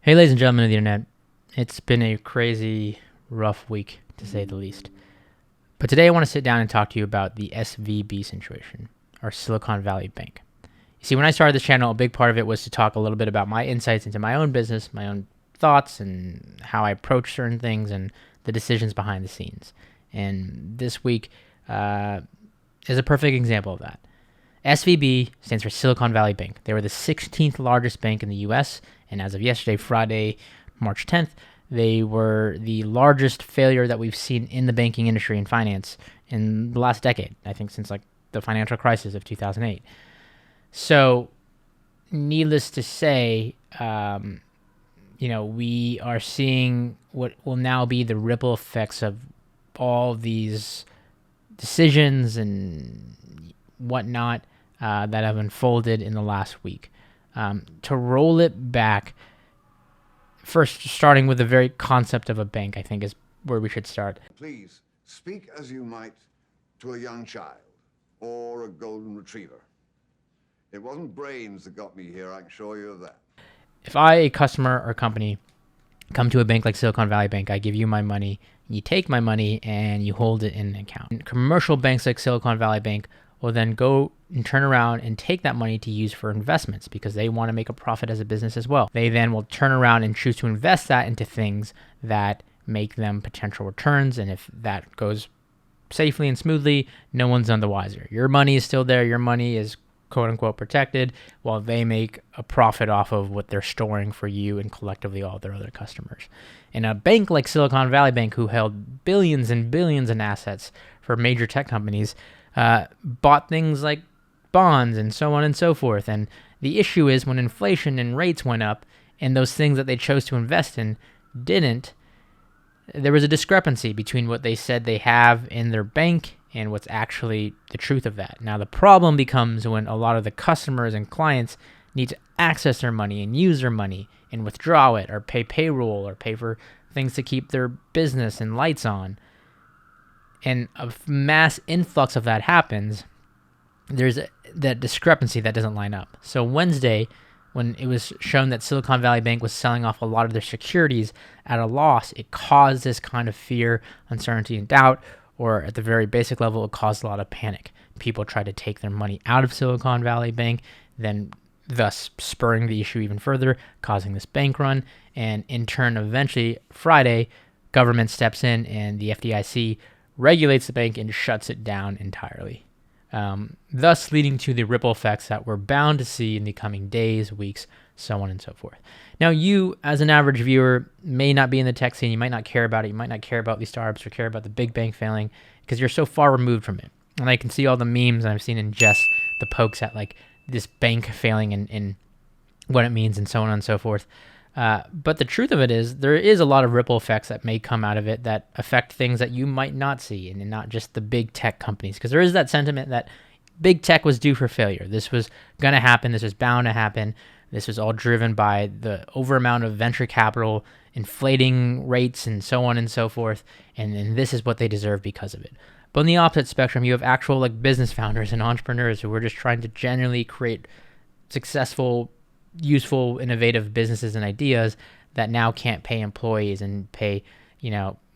Hey, ladies and gentlemen of the internet. It's been a crazy, rough week, to say the least. But today I want to sit down and talk to you about the SVB situation, or Silicon Valley Bank. You see, when I started this channel, a big part of it was to talk a little bit about my insights into my own business, my own thoughts, and how I approach certain things and the decisions behind the scenes. And this week is a perfect example of that. SVB stands for Silicon Valley Bank. They were the 16th largest bank in the US, and as of yesterday, Friday, March 10th, they were the largest failure that we've seen in the banking industry and finance in the last decade, I think since like the financial crisis of 2008. So, needless to say, we are seeing what will now be the ripple effects of all these decisions and whatnot that have unfolded in the last week. To roll it back, first starting with the very concept of a bank, I think is where we should start. Please speak as you might to a young child or a golden retriever. It wasn't brains that got me here, I can assure you of that. If I, a customer or company, come to a bank like Silicon Valley Bank, I give you my money, you take my money, and you hold it in an account. And commercial banks like Silicon Valley Bank will then go and turn around and take that money to use for investments because they want to make a profit as a business as well. They then will turn around and choose to invest that into things that make them potential returns. And if that goes safely and smoothly, no one's none the wiser. Your money is still there. Your money is quote unquote protected while they make a profit off of what they're storing for you and collectively all their other customers. And a bank like Silicon Valley Bank, who held billions and billions in assets for major tech companies, bought things like bonds and so on and so forth. And the issue is when inflation and rates went up and those things that they chose to invest in didn't, there was a discrepancy between what they said they have in their bank and what's actually the truth of that. Now, the problem becomes when a lot of the customers and clients need to access their money and use their money and withdraw it or pay payroll or pay for things to keep their business and lights on. And a mass influx of that happens, there's that discrepancy that doesn't line up. So Wednesday, when it was shown that Silicon Valley Bank was selling off a lot of their securities at a loss, it caused this kind of fear, uncertainty, and doubt, or at the very basic level, it caused a lot of panic. People tried to take their money out of Silicon Valley Bank, then thus spurring the issue even further, causing this bank run, and in turn, eventually, Friday, government steps in and the FDIC regulates the bank and shuts it down entirely, thus leading to the ripple effects that we're bound to see in the coming days, weeks, so on and so forth. Now, you, as an average viewer, may not be in the tech scene. You might not care about it. You might not care about these startups or care about the big bank failing because you're so far removed from it. And I can see all the memes I've seen in just the pokes at like this bank failing and what it means and so on and so forth. But the truth of it is there is a lot of ripple effects that may come out of it that affect things that you might not see and not just the big tech companies. Because there is that sentiment that big tech was due for failure. This was going to happen. This was bound to happen. This was all driven by the over amount of venture capital, inflating rates and so on and so forth. And this is what they deserve because of it. But on the opposite spectrum, you have actual like business founders and entrepreneurs who are just trying to genuinely create successful, useful, innovative businesses and ideas that now can't pay employees and pay,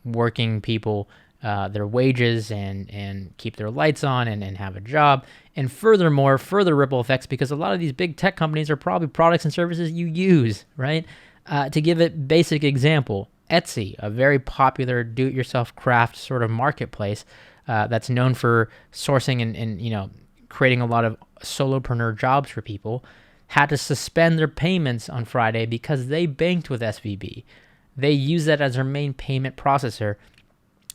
working people their wages and keep their lights on and have a job. And furthermore, further ripple effects because a lot of these big tech companies are probably products and services you use, right? To give a basic example, Etsy, a very popular do-it-yourself craft sort of marketplace that's known for sourcing and creating a lot of solopreneur jobs for people, had to suspend their payments on Friday because they banked with SVB. They use that as their main payment processor.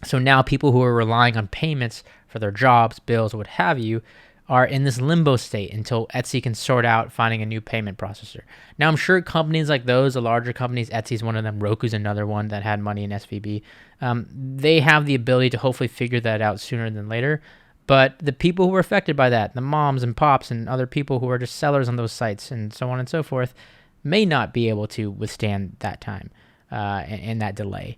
So now people who are relying on payments for their jobs, bills, what have you, are in this limbo state until Etsy can sort out finding a new payment processor. Now, I'm sure companies like those, the larger companies, Etsy's one of them, Roku's another one that had money in SVB, they have the ability to hopefully figure that out sooner than later. But the people who were affected by that, the moms and pops and other people who are just sellers on those sites and so on and so forth, may not be able to withstand that time and that delay.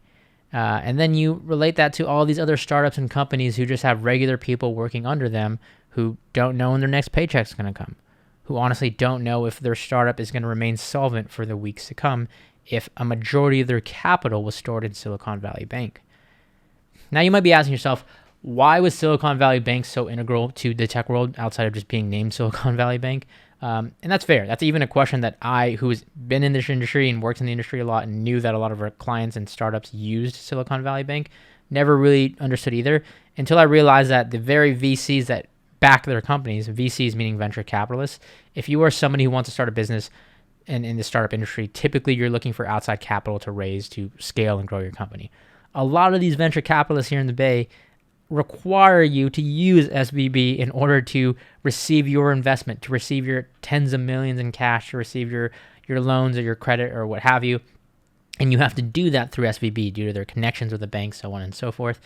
And then you relate that to all these other startups and companies who just have regular people working under them who don't know when their next paycheck's going to come, who honestly don't know if their startup is going to remain solvent for the weeks to come, if a majority of their capital was stored in Silicon Valley Bank. Now you might be asking yourself, why was Silicon Valley Bank so integral to the tech world outside of just being named Silicon Valley Bank? And that's fair. That's even a question that who has been in this industry and worked in the industry a lot and knew that a lot of our clients and startups used Silicon Valley Bank, never really understood either until I realized that the very VCs that back their companies, VCs meaning venture capitalists, if you are somebody who wants to start a business in the startup industry, typically you're looking for outside capital to raise to scale and grow your company. A lot of these venture capitalists here in the Bay require you to use SVB in order to receive your investment, to receive your tens of millions in cash, to receive your loans or your credit or what have you. And you have to do that through SVB due to their connections with the bank, so on and so forth.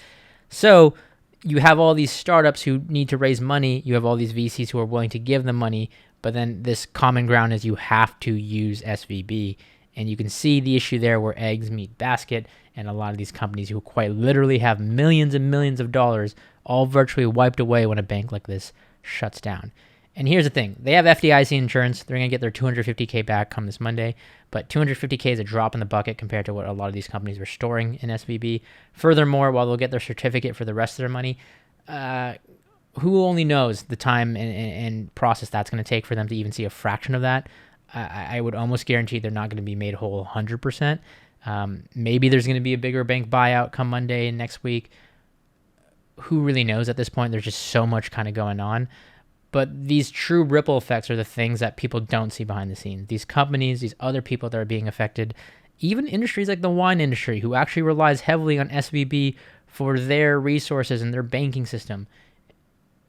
So you have all these startups who need to raise money. You have all these VCs who are willing to give them money. But then this common ground is you have to use SVB. And you can see the issue there where eggs meet basket, and a lot of these companies who quite literally have millions and millions of dollars all virtually wiped away when a bank like this shuts down. And here's the thing. They have FDIC insurance. They're going to get their $250K back come this Monday. But $250K is a drop in the bucket compared to what a lot of these companies were storing in SVB. Furthermore, while they'll get their certificate for the rest of their money, who only knows the time and process that's going to take for them to even see a fraction of that. I would almost guarantee they're not going to be made whole 100%. Maybe there's going to be a bigger bank buyout come Monday and next week. Who really knows at this point? There's just so much kind of going on. But these true ripple effects are the things that people don't see behind the scenes. These companies, these other people that are being affected, even industries like the wine industry, who actually relies heavily on SVB for their resources and their banking system.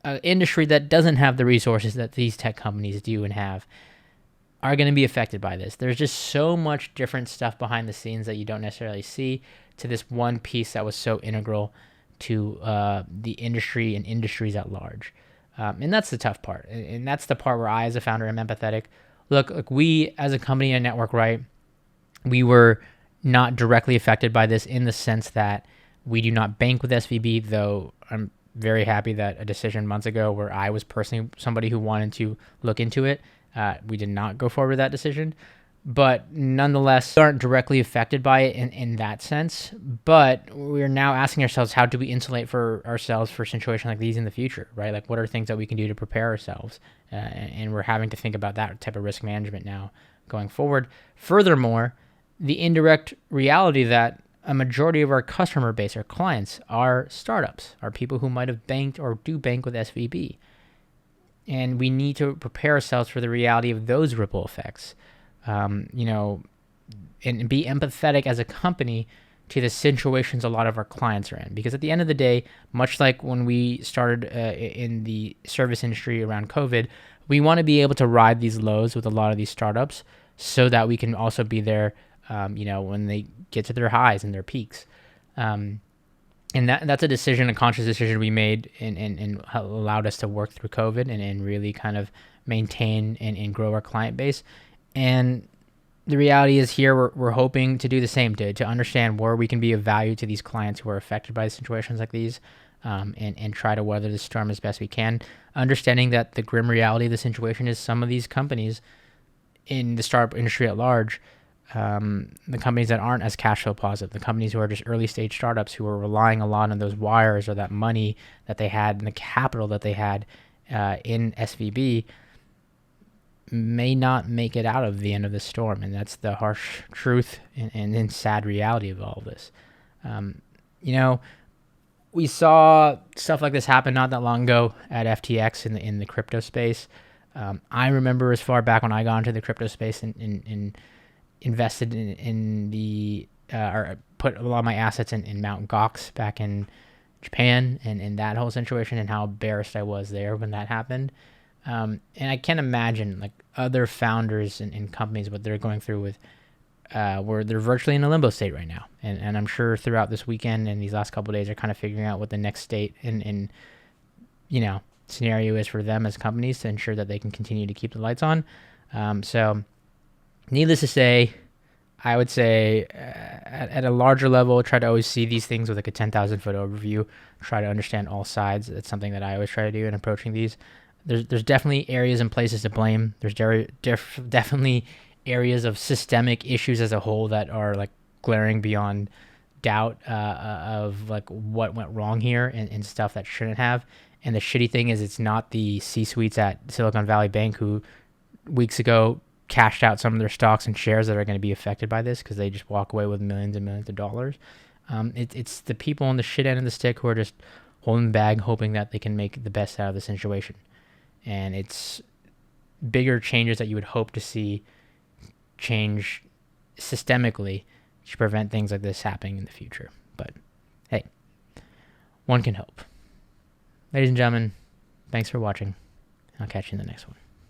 An industry that doesn't have the resources that these tech companies do and have, are going to be affected by this. There's just so much different stuff behind the scenes that you don't necessarily see to this one piece that was so integral to the industry and industries at large. And that's the tough part. And that's the part where I, as a founder, am empathetic. Look, we as a company and network, right, we were not directly affected by this in the sense that we do not bank with SVB, though I'm very happy that a decision months ago where I was personally somebody who wanted to look into it, we did not go forward with that decision. But nonetheless, we aren't directly affected by it in that sense. But we're now asking ourselves, how do we insulate for ourselves for situations like these in the future, right? Like, what are things that we can do to prepare ourselves? And we're having to think about that type of risk management now going forward. Furthermore, the indirect reality that a majority of our customer base, our clients, are startups, are people who might have banked or do bank with SVB. And we need to prepare ourselves for the reality of those ripple effects. And be empathetic as a company to the situations a lot of our clients are in. Because at the end of the day, much like when we started in the service industry around COVID, we want to be able to ride these lows with a lot of these startups so that we can also be there, when they get to their highs and their peaks. And that's a decision, a conscious decision we made and allowed us to work through COVID and really kind of maintain and grow our client base. And the reality is here, we're hoping to do the same, to understand where we can be of value to these clients who are affected by situations like these, and try to weather the storm as best we can, understanding that the grim reality of the situation is some of these companies in the startup industry at large, the companies that aren't as cash flow positive, the companies who are just early stage startups who are relying a lot on those wires or that money that they had and the capital that they had in SVB, may not make it out of the end of the storm. And that's the harsh truth and sad reality of all of this. We saw stuff like this happen not that long ago at FTX in the crypto space. I remember as far back when I got into the crypto space and invested in the or put a lot of my assets in Mt. Gox back in Japan and that whole situation and how embarrassed I was there when that happened. And I can't imagine like other founders and companies, what they're going through with, where they're virtually in a limbo state right now. And I'm sure throughout this weekend and these last couple of days, they're kind of figuring out what the next state and scenario is for them as companies to ensure that they can continue to keep the lights on. So needless to say, I would say at a larger level, try to always see these things with like a 10,000 foot overview, try to understand all sides. That's something that I always try to do in approaching these. There's definitely areas and places to blame. There's definitely areas of systemic issues as a whole that are like glaring beyond doubt of like what went wrong here and stuff that shouldn't have. And the shitty thing is it's not the C-suites at Silicon Valley Bank who weeks ago cashed out some of their stocks and shares that are going to be affected by this because they just walk away with millions and millions of dollars. It's the people on the shit end of the stick who are just holding the bag, hoping that they can make the best out of the situation. And it's bigger changes that you would hope to see change systemically to prevent things like this happening in the future. But hey, one can hope. Ladies and gentlemen, thanks for watching. I'll catch you in the next one.